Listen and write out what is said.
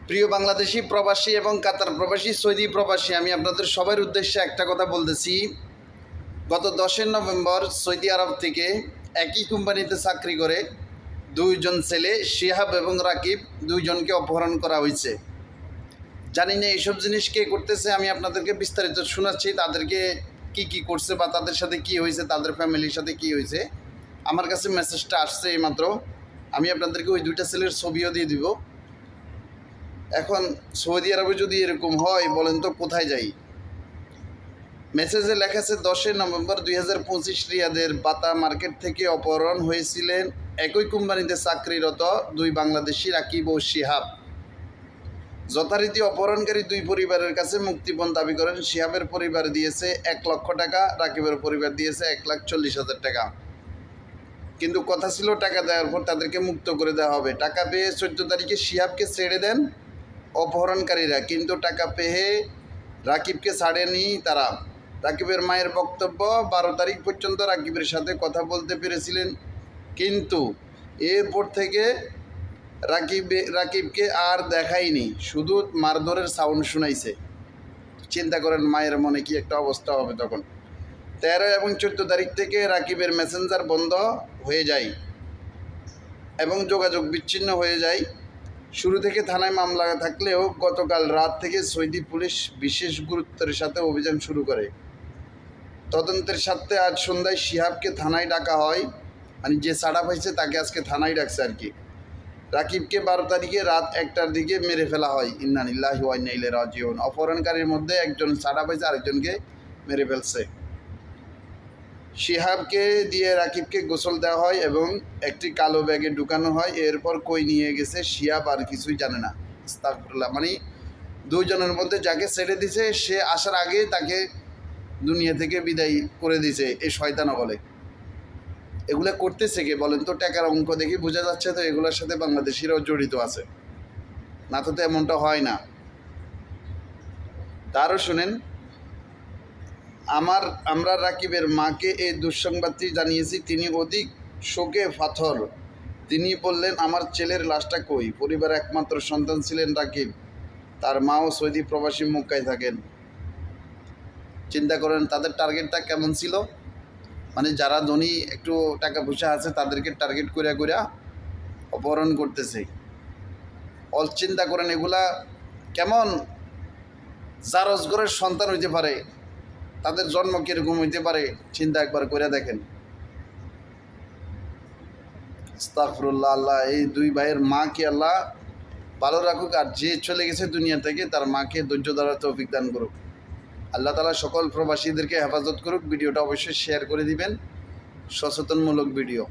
প্রিয় বাংলাদেশি প্রবাসী এবং কাতার প্রবাসী, সৌদি প্রবাসী, আমি আপনাদের সবার উদ্দেশ্যে একটা কথা বলতেছি। গত 10 নভেম্বর সৌদি আরব থেকে একই কোম্পানিতে চাকরি করে দুইজন ছেলে শিহাব এবং রাকিব দুইজনকে অপহরণ করা হয়েছে। জানি না এইসব জিনিস কে করতেছে, আমি আপনাদেরকে বিস্তারিত শোনাচ্ছি তাদেরকে কি করছে বা তাদের সাথে কি হয়েছে, তাদের ফ্যামিলির সাথে কি হয়েছে। আমার কাছে মেসেজটা আসছে এইমাত্র, আমি আপনাদেরকে ওই দুইটা ছেলের ছবিও দিয়ে দিব। এখন সৌদি আরবে যদি এরকম হয় বলেন তো কোথায় যাই। মেসেজে লেখা আছে 10 নভেম্বর 2025 রিয়াদের বাতা মার্কেট থেকে অপহরণ হয়েছিলেন একই কোম্পানিতে চাকরিরত দুই বাংলাদেশি রাকিব ও শিহাব। যথারীতি অপহরণকারী দুই পরিবারের কাছে মুক্তিপণ দাবি করেন। শিহাবের পরিবার দিয়েছে 1 লক্ষ টাকা, রাকিবের পরিবার দিয়েছে 1,40,000 টাকা। কিন্তু কথা ছিল টাকা দেওয়ার পর তাদেরকে মুক্ত করে দেওয়া হবে। টাকা পেয়ে 14 তারিখে শিহাবকে ছেড়ে দেন অপহরণকারীরা, কিন্তু টাকা পেয়ে রাকিবকে ছাড়েনি তারা। রাকিবের মায়ের বক্তব্য, 12 তারিখ পর্যন্ত রাকিবের সাথে কথা বলতে পেরেছিলেন, কিন্তু এরপর থেকে রাকিবকে আর দেখায়নি, শুধু মারধরের সাউন্ড শোনাইছে। চিন্তা করেন মায়ের মনে কি একটা অবস্থা হবে তখন। 13 এবং 14 তারিখ থেকে রাকিবের মেসেঞ্জার বন্ধ হয়ে যায় এবং যোগাযোগ বিচ্ছিন্ন হয়ে যায়। শুরু থেকে থানায় মামলা থাকলেও গতকাল রাত থেকে সৌদি পুলিশ বিশেষ গুরুত্বের সাথে অভিযান শুরু করে। তদন্তের সাথে আজ সন্ধ্যায় শিহাবকে থানায় ডাকা হয়, মানে যে ছাড়া পাইছে তাকে আজকে থানায় ডাকছে আর কি। রাকিবকে 12 তারিখে রাত 1টার দিকে মেরে ফেলা হয়। ইন্না লিল্লাহি ওয়া ইন্না ইলাইহি রাজিউন। অপহরণকারীর মধ্যে একজন ছাড়া পাইছে, আরেকজনকে মেরে ফেলছে। শিহাবকে দিয়ে রাকিবকে গোসল দেওয়া হয় এবং একটি কালো ব্যাগে ঢুকানো হয়। এরপর কই নিয়ে গেছে শিহাব আর কিছুই জানে না। আস্তাগফিরুল্লাহ, মানে দুইজনের মধ্যে যাকে ছেড়ে দিছে সে আসার আগে তাকে দুনিয়া থেকে বিদায় করে দিছে এই শয়তানা বলে। এগুলো করতেছে কে বলেন তো? টাকার অঙ্ক দেখে বোঝা যাচ্ছে তো এগুলোর সাথে বাংলাদেশিরাও জড়িত আছে, না তো এমনটা হয় না। তারও শুনেন, আমরা রাকিবের মাকে এই দুঃসংবাদটি জানিয়েছি। তিনি অধিক শোকে পাথর। তিনি বললেন, আমার ছেলের লাশটা কই? পরিবার একমাত্র সন্তান ছিলেন রাকিব, তার মাও সৌদি প্রবাসী মক্কায় থাকেন। চিন্তা করেন তাদের টার্গেটটা কেমন ছিল, মানে যারা ধনী একটু টাকা পয়সা আছে তাদেরকে টার্গেট করে অপহরণ করতেছে। চিন্তা করেন এগুলা কেমন জারজগরের সন্তান হইতে পারে, তাদের জন্ম কীরকম হইতে পারে চিন্তা একবার করে দেখেন। আস্তাগফিরুল্লাহ। আল্লাহ এই দুই ভাইয়ের মাকে আল্লাহ ভালো রাখুক, আর যে চলে গেছে দুনিয়া থেকে তার মাকে ধৈর্য ধরার তৌফিক দান করুক। আল্লাহ তাআলা সকল প্রবাসীদেরকে হেফাজত করুক। ভিডিওটা অবশ্যই শেয়ার করে দিবেন, সচেতনমূলক ভিডিও।